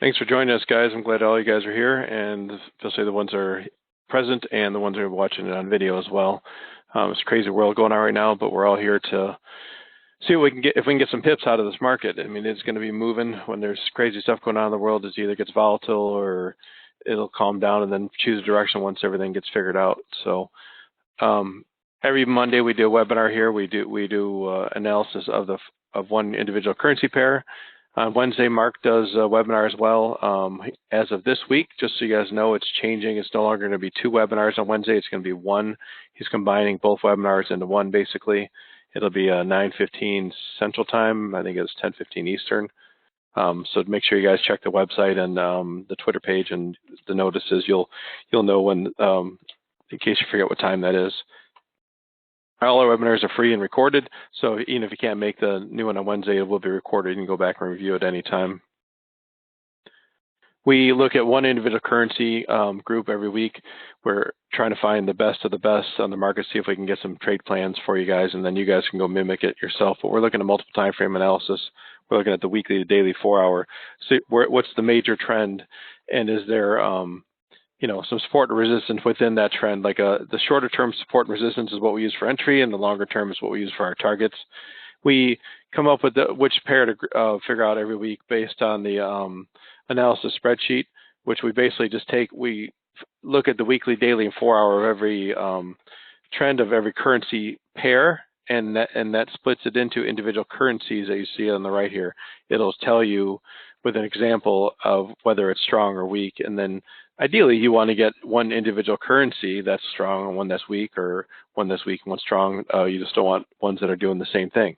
Thanks for joining us, guys. I'm glad all you guys are here, and especially the ones that are present and the ones that are watching it on video as well. It's a crazy world going on right now, but we're all here to see what we can get, if we can get some pips out of this market. I mean, it's going to be moving when there's crazy stuff going on in the world. It either gets volatile or it'll calm down and then choose a direction once everything gets figured out. So every Monday we do a webinar here. We do analysis of one individual currency pair. On Wednesday, Mark does a webinar as well. As of this week, just so you guys know, it's changing. It's no longer going to be 2 webinars on Wednesday. It's going to be 1. He's combining both webinars into one, basically. It'll be 9:15 Central Time. I think it's 10:15 Eastern. So make sure you guys check the website and the Twitter page and the notices. You'll know when, in case you forget what time that is. All our webinars are free and recorded, so even if you can't make the new one on Wednesday, it will be recorded. You can go back and review it any time. We look at one individual currency group every week. We're trying to find the best of the best on the market, see if we can get some trade plans for you guys, and then you guys can go mimic it yourself. But we're looking at multiple time frame analysis. We're looking at the weekly, the daily, 4-hour. So what's the major trend, and is there some support and resistance within that trend? Like the shorter term support and resistance is what we use for entry, and the longer term is what we use for our targets. We come up with which pair to figure out every week based on the analysis spreadsheet, which we basically just we look at the weekly, daily, and 4-hour of every trend of every currency pair, and that splits it into individual currencies that you see on the right here. It'll tell you with an example of whether it's strong or weak, and then ideally you want to get one individual currency that's strong and one that's weak, or one that's weak and one strong. You just don't want ones that are doing the same thing.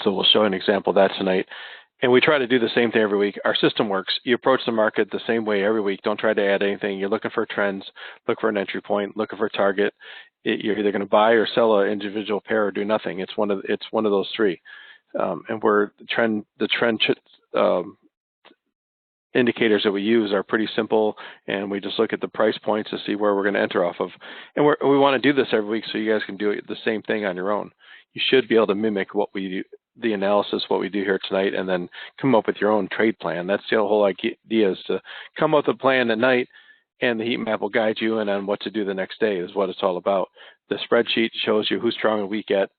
So we'll show an example of that tonight. And we try to do the same thing every week. Our system works. You approach the market the same way every week. Don't try to add anything. You're looking for trends, look for an entry point, looking for a target. You're either going to buy or sell an individual pair or do nothing. It's one of those three. And the trend indicators that we use are pretty simple, and we just look at the price points to see where we're going to enter off of. And we want to do this every week so you guys can do the same thing on your own. You should be able to mimic what we do, the analysis, what we do here tonight, and then come up with your own trade plan. That's the whole idea, is to come up with a plan at night, and the heat map will guide you in on what to do the next day, is what it's all about. The spreadsheet shows you who's strong and weak at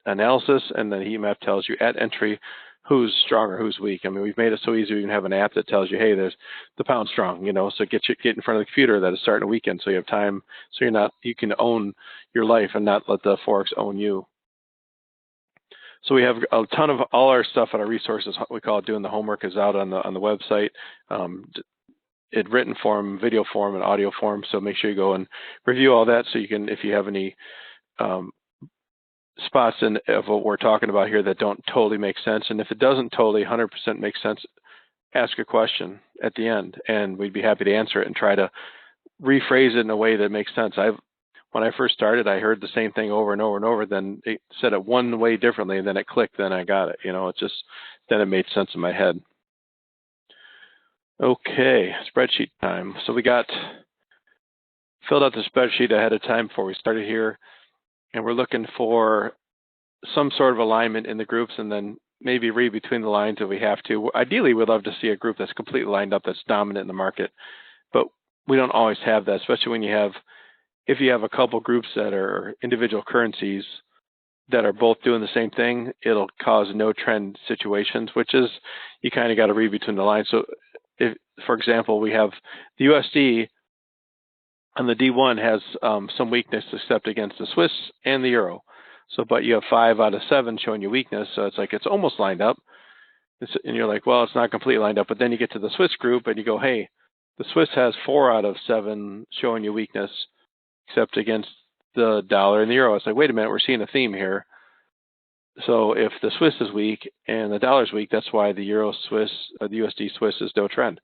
analysis, and the heat map tells you at entry who's strong or who's weak. I mean, we've made it so easy. We can have an app that tells you, hey, there's the pound strong, so get in front of the computer that is starting a weekend, so you have time, so you can own your life and not let the forex own you. So we have a ton of all our stuff at our resources. We call it doing the homework, is out on the website, in written form, video form, and audio form. So make sure you go and review all that, so you can, if you have any spots of what we're talking about here that don't totally make sense, and if it doesn't totally 100% make sense, ask a question at the end, and we'd be happy to answer it and try to rephrase it in a way that makes sense. When I first started, I heard the same thing over and over and over. Then it said it one way differently, and then it clicked. Then I got it. Then it made sense in my head. Okay, spreadsheet time. So we filled out the spreadsheet ahead of time before we started here, and we're looking for some sort of alignment in the groups, and then maybe read between the lines if we have to. Ideally, we'd love to see a group that's completely lined up, that's dominant in the market, but we don't always have that, especially when if you have a couple groups that are individual currencies that are both doing the same thing, it'll cause no trend situations, which is, you kind of got to read between the lines. So if, for example, we have the USD and the D1 has some weakness except against the Swiss and the Euro. So, but you have 5 out of 7 showing you weakness. So it's like, it's almost lined up. And you're like, well, it's not completely lined up. But then you get to the Swiss group and you go, hey, the Swiss has 4 out of 7 showing you weakness, except against the dollar and the euro. It's like, wait a minute, we're seeing a theme here. So if the Swiss is weak and the dollar is weak, that's why the Euro Swiss, or the USD Swiss is no trend.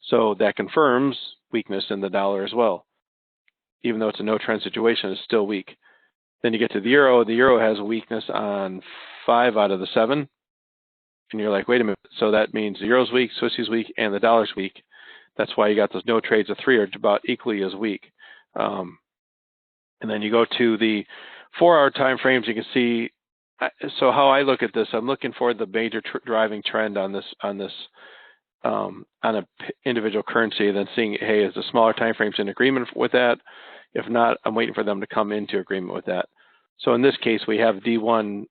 So that confirms weakness in the dollar as well. Even though it's a no trend situation, it's still weak. Then you get to the euro. The euro has a weakness on 5 out of the 7. And you're like, wait a minute. So that means the euro's weak, Swiss is weak, and the dollar's weak. That's why you got those no trades of 3 are about equally as weak. And then you go to the 4-hour time frames. You can see. So how I look at this, I'm looking for the major driving trend on this on a individual currency, and then seeing, hey, is the smaller time frames in agreement with that? If not, I'm waiting for them to come into agreement with that. So in this case, we have D1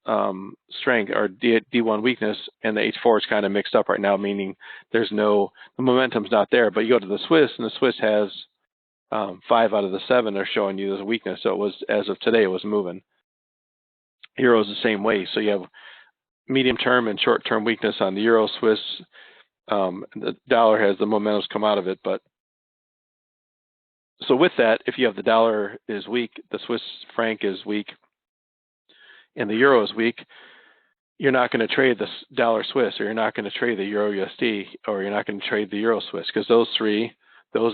strength or D1 weakness, and the H4 is kind of mixed up right now, meaning the momentum's not there. But you go to the Swiss, and the Swiss has 5 out of the 7 are showing you there's a weakness. So it was, as of today, it was moving. Euro is the same way. So you have medium-term and short-term weakness on the Euro, Swiss. The dollar has the momentum's come out of it, but so with that, if you have the dollar is weak, the Swiss franc is weak, and the Euro is weak, you're not going to trade the dollar Swiss, or you're not going to trade the Euro USD, or you're not going to trade the Euro Swiss, because those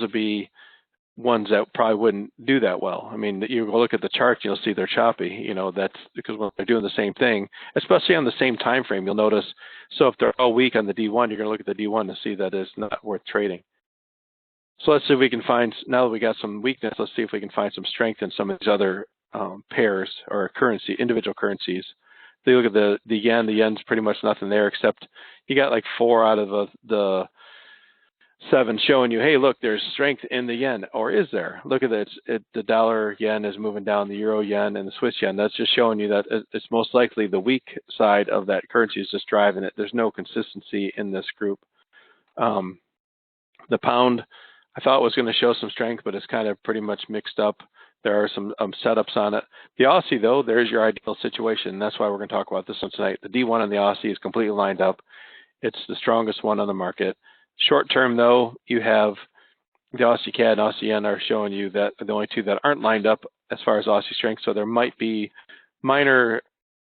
would be ones that probably wouldn't do that well. I mean, you look at the chart, you'll see they're choppy. That's because when they're doing the same thing, especially on the same time frame, you'll notice. So if they're all weak on the D1, you're going to look at the D1 to see that it's not worth trading. So let's see if we can find, now that we got some weakness, let's see if we can find some strength in some of these other pairs or individual currencies. If you look at the yen's pretty much nothing there, except you got like 4 out of the 7 showing you, hey, look, there's strength in the yen, or is there? Look at this, the dollar yen is moving down, the euro yen and the Swiss yen. That's just showing you that it's most likely the weak side of that currency is just driving it. There's no consistency in this group. The pound, I thought was going to show some strength, but it's kind of pretty much mixed up. There are some setups on it. The Aussie, though, there's your ideal situation. That's why we're going to talk about this one tonight. The D1 on the Aussie is completely lined up. It's the strongest one on the market. Short term, though, you have the Aussie CAD and Aussie Yen are showing you that the only 2 that aren't lined up as far as Aussie strength. So there might be minor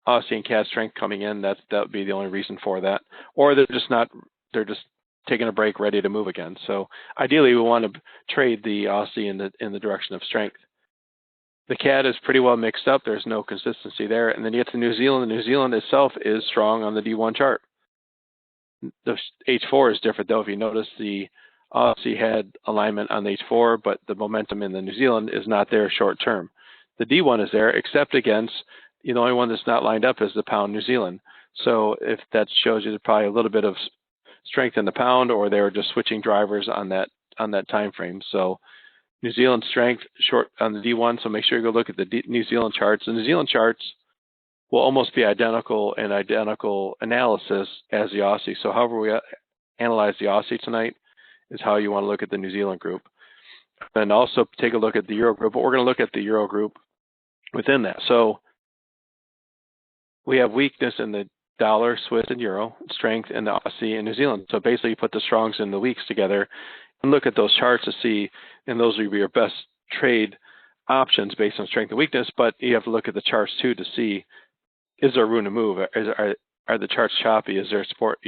Aussie and CAD strength coming in. That would be the only reason for that. Or they're just taking a break, ready to move again. So ideally, we want to trade the Aussie in the direction of strength. The CAD is pretty well mixed up. There's no consistency there. And then you get to New Zealand. The New Zealand itself is strong on the D1 chart. The H4 is different, though. If you notice, the Aussie had alignment on the H4, but the momentum in the New Zealand is not there short term. The D1 is there, except against, the only one that's not lined up is the pound New Zealand. So if that shows you there's probably a little bit of strength in the pound, or they were just switching drivers on that time frame. So New Zealand strength short on the D1. So make sure you go look at the New Zealand charts. The New Zealand charts will almost be identical in identical analysis as the Aussie. So however we analyze the Aussie tonight is how you want to look at the New Zealand group. And also take a look at the Euro group, but we're going to look at the Euro group within that. So we have weakness in the dollar, Swiss, and Euro, strength in the Aussie and New Zealand. So basically you put the strongs and the weaks together and look at those charts to see, and those will be your best trade options based on strength and weakness, but you have to look at the charts too to see, is there room to move? Are the charts choppy? Is there support?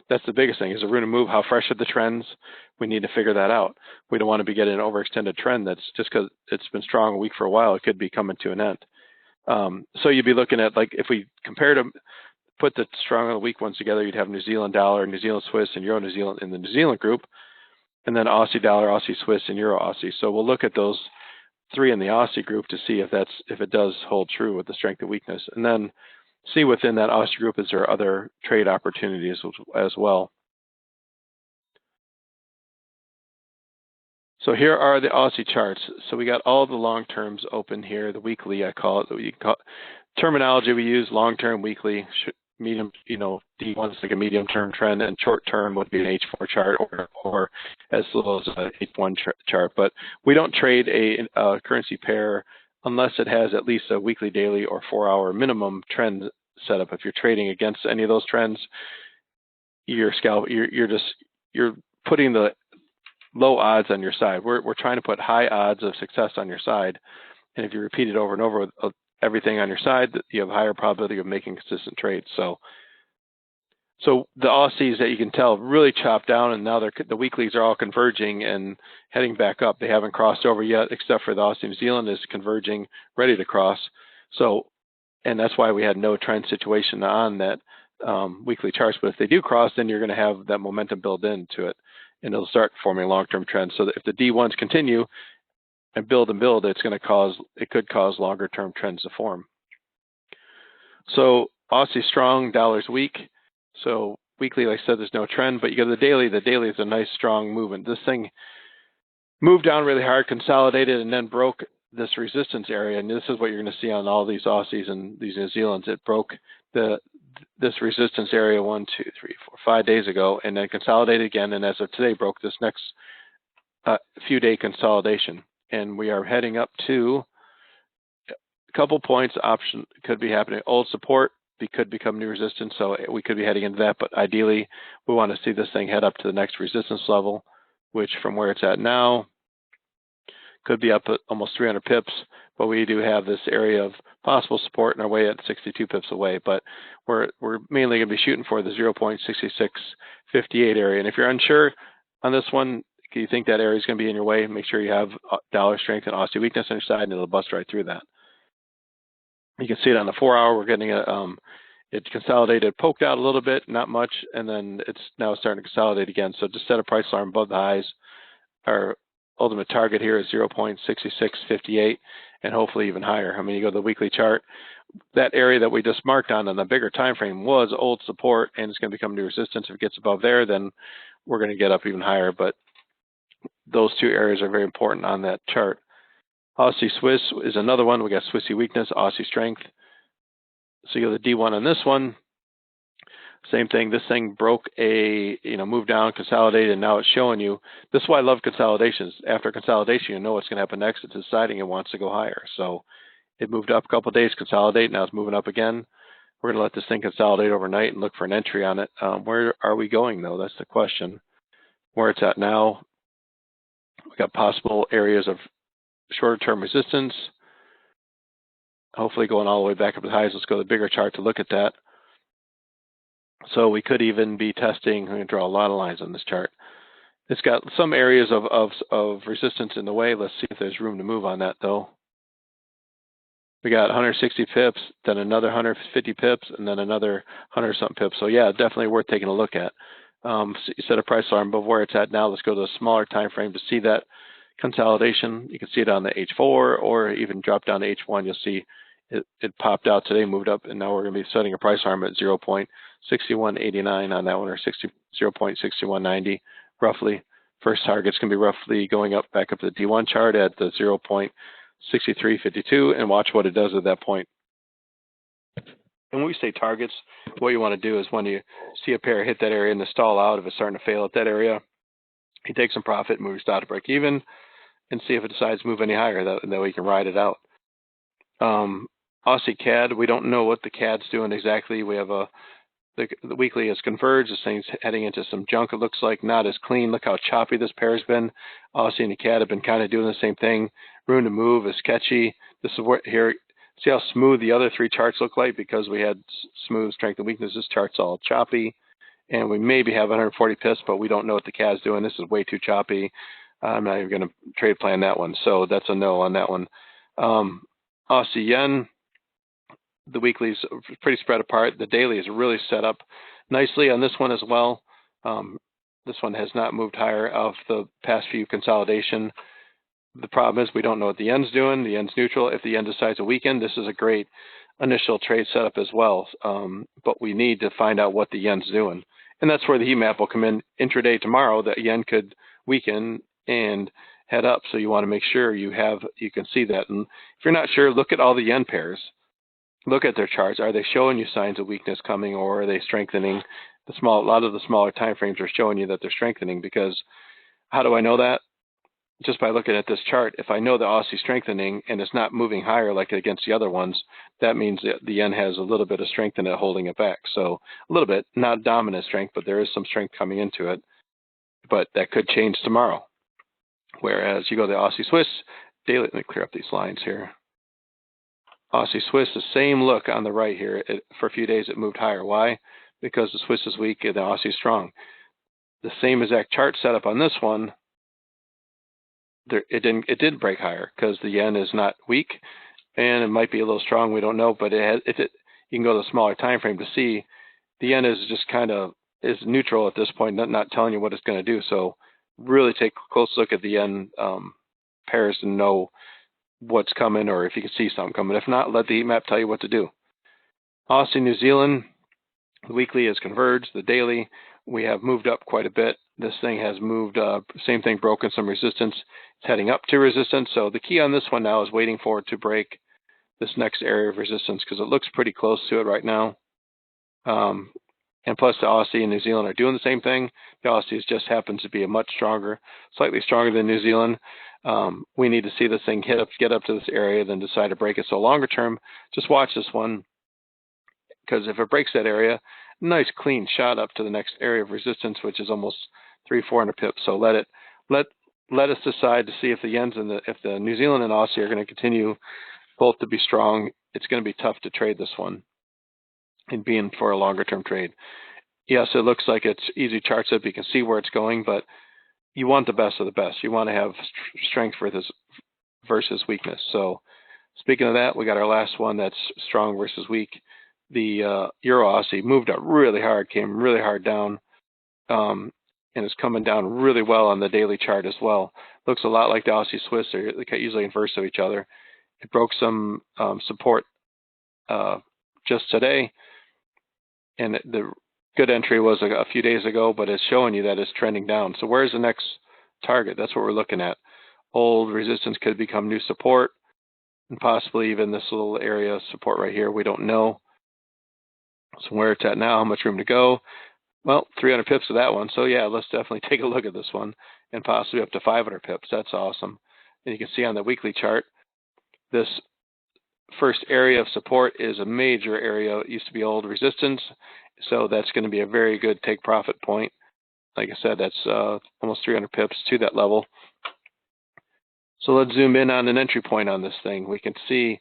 That's the biggest thing. Is there room to move? How fresh are the trends? We need to figure that out. We don't want to be getting an overextended trend that's just because it's been strong a week for a while, it could be coming to an end. So you'd be looking at, like, if we compare them, put the strong and the weak ones together, you'd have New Zealand dollar, New Zealand Swiss, and Euro New Zealand in the New Zealand group, and then Aussie dollar, Aussie Swiss, and Euro Aussie. So we'll look at those 3 in the Aussie group to see if it does hold true with the strength and weakness, and then see within that Aussie group, is there other trade opportunities as well. So here are the Aussie charts. So we got all the long terms open here. The weekly, I call it. Terminology we use: long term, weekly, medium. D1 is like a medium term trend, and short term would be an H4 chart or as low as an H1 chart. But we don't trade a currency pair unless it has at least a weekly, daily, or 4-hour minimum trend setup. If you're trading against any of those trends, you're putting the low odds on your side. We're trying to put high odds of success on your side, and if you repeat it over and over with everything on your side, you have a higher probability of making consistent trades. So the Aussies that you can tell really chopped down, and now the weeklies are all converging and heading back up. They haven't crossed over yet, except for the Aussie New Zealand is converging, ready to cross. And that's why we had no trend situation on that weekly charts. But if they do cross, then you're going to have that momentum build into it, and it'll start forming long-term trends. So that if the D1s continue and build, it could cause longer-term trends to form. So Aussie strong, dollar's weak. So weekly, like I said, there's no trend, but you go to the daily. The daily is a nice, strong movement. This thing moved down really hard, consolidated, and then broke this resistance area. And this is what you're going to see on all these Aussies and these New Zealands. It broke this resistance area 1, 2, 3, 4, 5 days ago, and then consolidated again. And as of today, broke this next few day consolidation. And we are heading up to a couple points. Option could be happening. Old support could become new resistance, so we could be heading into that. But ideally, we want to see this thing head up to the next resistance level, which from where it's at now could be up at almost 300 pips. But we do have this area of possible support in our way at 62 pips away. But we're mainly going to be shooting for the 0.6658 area. And if you're unsure on this one, you think that area is going to be in your way, make sure you have dollar strength and Aussie weakness on your side, and it'll bust right through that. You can see it on the 4 hour. We're getting it consolidated, poked out a little bit, not much, and then it's now starting to consolidate again. So just set a price alarm above the highs. Our ultimate target here is 0.6658, and hopefully even higher. I mean, you go to the weekly chart, that area that we just marked on the bigger time frame was old support, and it's going to become new resistance. If it gets above there, then we're going to get up even higher. But those two areas are very important on that chart. Aussie Swiss is another one. We got Swissy weakness, Aussie strength. So you go to the D1 on this one. Same thing. This thing broke moved down, consolidated, and now it's showing you. This is why I love consolidations. After consolidation, you know what's going to happen next. It's deciding it wants to go higher. So it moved up a couple of days, consolidate. Now it's moving up again. We're going to let this thing consolidate overnight and look for an entry on it. Where are we going, though? That's the question. Where it's at now, we got possible areas of shorter-term resistance, hopefully going all the way back up to the highs. Let's go to the bigger chart to look at that. So we could even be testing. I'm going to draw a lot of lines on this chart. It's got some areas of resistance in the way. Let's see if there's room to move on that, though. We got 160 pips, then another 150 pips, and then another 100-something pips. So yeah, definitely worth taking a look at. So you set a price alarm above where it's at now. Let's go to a smaller time frame to see that consolidation. You can see it on the H4 or even drop down to H1. You'll see it popped out today, moved up, and now we're going to be setting a price arm at 0.6189 on that one, or 0.6190 roughly. First target's going to be roughly going up back up to the D1 chart at the 0.6352, and watch what it does at that point. And when we say targets, what you want to do is when you see a pair hit that area and the stall out, if it's starting to fail at that area, you take some profit, move your stop to break even, and see if it decides to move any higher. That way you can ride it out. Aussie CAD, we don't know what the CAD's doing exactly. We have the weekly has converged. This thing's heading into some junk. It looks like not as clean. Look how choppy this pair has been. Aussie and the CAD have been kind of doing the same thing. Room to move is sketchy. This is where here. See how smooth the other three charts look like because we had smooth strength and weakness. This chart's all choppy. And we maybe have 140 pips, but we don't know what the CAD's doing. This is way too choppy. I'm not even going to trade plan that one. So that's a no on that one. Aussie Yen, the weekly's pretty spread apart. The daily is really set up nicely on this one as well. This one has not moved higher of the past few consolidation. The problem is we don't know what the yen's doing. The yen's neutral. If the yen decides to weaken, this is a great initial trade setup as well. But we need to find out what the yen's doing. And that's where the heat map will come in intraday tomorrow. The yen could weaken and head up. So you want to make sure you can see that. And if you're not sure, look at all the yen pairs. Look at their charts. Are they showing you signs of weakness coming, or are they strengthening? A lot of the smaller time frames are showing you that they're strengthening. Because how do I know that? Just by looking at this chart. If I know the Aussie strengthening and it's not moving higher like against the other ones, that means that the yen has a little bit of strength in it holding it back. So a little bit, not dominant strength, but there is some strength coming into it. But that could change tomorrow. Whereas you go to the Aussie Swiss daily. Let me clear up these lines here. Aussie Swiss, the same look on the right here. For a few days it moved higher. Why? Because the Swiss is weak and the Aussie is strong. The same exact chart setup on this one. It did break higher because the yen is not weak, and it might be a little strong. We don't know, but you can go to the smaller time frame to see the yen is just kind of is neutral at this point, not telling you what it's going to do. So really take a close look at the yen pairs and know what's coming, or if you can see something coming. If not, let the heat map tell you what to do. Aussie New Zealand, The weekly is converged. The daily, we have moved up quite a bit. This thing has moved, same thing, broken some resistance. It's heading up to resistance. So the key on this one now is waiting for it to break this next area of resistance because it looks pretty close to it right now. And plus the Aussie and New Zealand are doing the same thing. The Aussie just happens to be a much stronger, slightly stronger than New Zealand. We need to see this thing get up to this area, then decide to break it. So longer term, just watch this one, because if it breaks that area, nice clean shot up to the next area of resistance, which is almost 300-400 pips. So let us decide to see if the yens and if the New Zealand and Aussie are going to continue both to be strong. It's going to be tough to trade this one and be in for a longer term trade. Yes, it looks like it's easy charts up. You can see where it's going, but you want the best of the best. You want to have strength versus weakness. So speaking of that, we got our last one that's strong versus weak. The Euro Aussie moved up really hard, came really hard down, and is coming down really well on the daily chart as well. Looks a lot like the Aussie Swiss. They're usually inverse of each other. It broke some support just today, and the good entry was a few days ago, but it's showing you that it's trending down. So where's the next target? That's what we're looking at. Old resistance could become new support, and possibly even this little area of support right here. We don't know. So where it's at now, how much room to go? Well, 300 pips to that one. So yeah, let's definitely take a look at this one, and possibly up to 500 pips. That's awesome. And you can see on the weekly chart, this first area of support is a major area. It used to be old resistance. So that's going to be a very good take profit point. Like I said, that's almost 300 pips to that level. So let's zoom in on an entry point on this thing. We can see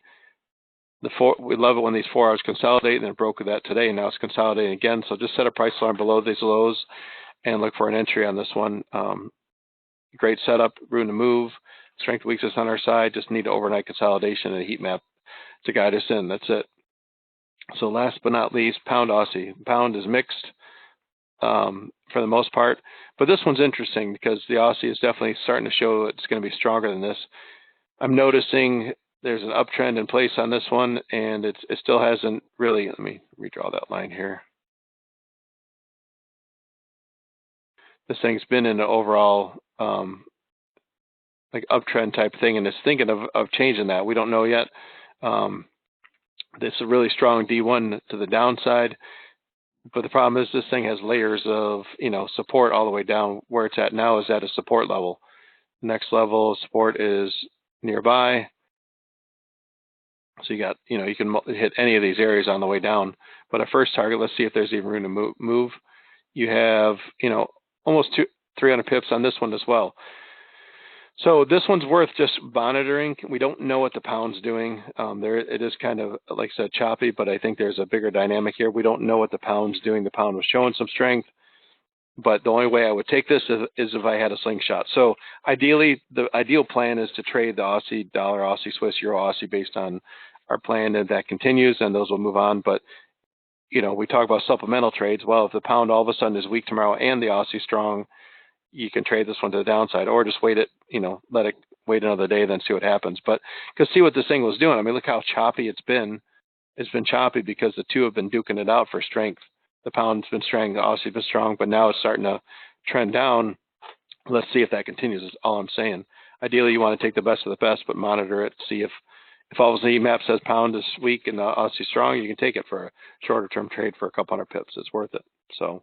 we love it when these 4 hours consolidate, and it broke that today, and now it's consolidating again. So just set a price line below these lows and look for an entry on this one. Great setup, room to move, strength weakness on our side. Just need overnight consolidation and a heat map to guide us in. That's it. So last but not least, pound Aussie. Pound is mixed for the most part, but this one's interesting because the Aussie is definitely starting to show it's going to be stronger than this. I'm noticing there's an uptrend in place on this one, and it still hasn't really. Let me redraw that line here. This thing's been in an overall like uptrend type thing, and it's thinking of changing that. We don't know yet. This is a really strong D1 to the downside, but the problem is this thing has layers of support all the way down. Where it's at now is at a support level. Next level of support is nearby. So you got, you can hit any of these areas on the way down. But our first target, let's see if there's even room to move. You have, almost 300 pips on this one as well. So this one's worth just monitoring. We don't know what the pound's doing. It is kind of, like I said, choppy, but I think there's a bigger dynamic here. We don't know what the pound's doing. The pound was showing some strength, but the only way I would take this is if I had a slingshot. So ideally, the ideal plan is to trade the Aussie dollar, Aussie Swiss, Euro Aussie based on our plan, and that continues, and those will move on. But we talk about supplemental trades. Well, if the pound all of a sudden is weak tomorrow and the Aussie strong, you can trade this one to the downside, or just wait let it wait another day, then see what happens. But because see what this thing was doing. I mean, look how choppy it's been. It's been choppy because the two have been duking it out for strength. The pound's been strong, the Aussie's been strong, but now it's starting to trend down. Let's see if that continues, is all I'm saying. Ideally, you want to take the best of the best, but monitor it, see if all of a sudden the map says pound is weak and the Aussie strong, you can take it for a shorter term trade for a couple hundred pips. It's worth it. So,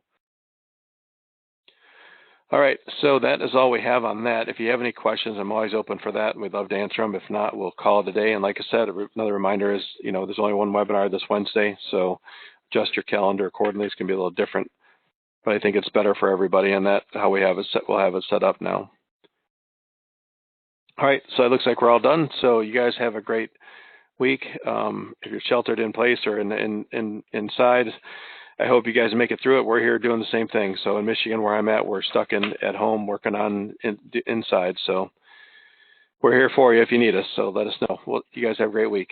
all right, so that is all we have on that. If you have any questions, I'm always open for that, and we'd love to answer them. If not, we'll call it a day. And like I said, another reminder is, there's only one webinar this Wednesday, so adjust your calendar accordingly. It's going to be a little different, but I think it's better for everybody, and that how we have it set. We'll have it set up now. All right, so it looks like we're all done. So you guys have a great week. If you're sheltered in place or inside, I hope you guys make it through it. We're here doing the same thing. So in Michigan, where I'm at, we're stuck at home working on inside. So we're here for you if you need us. So let us know. Well, you guys have a great week.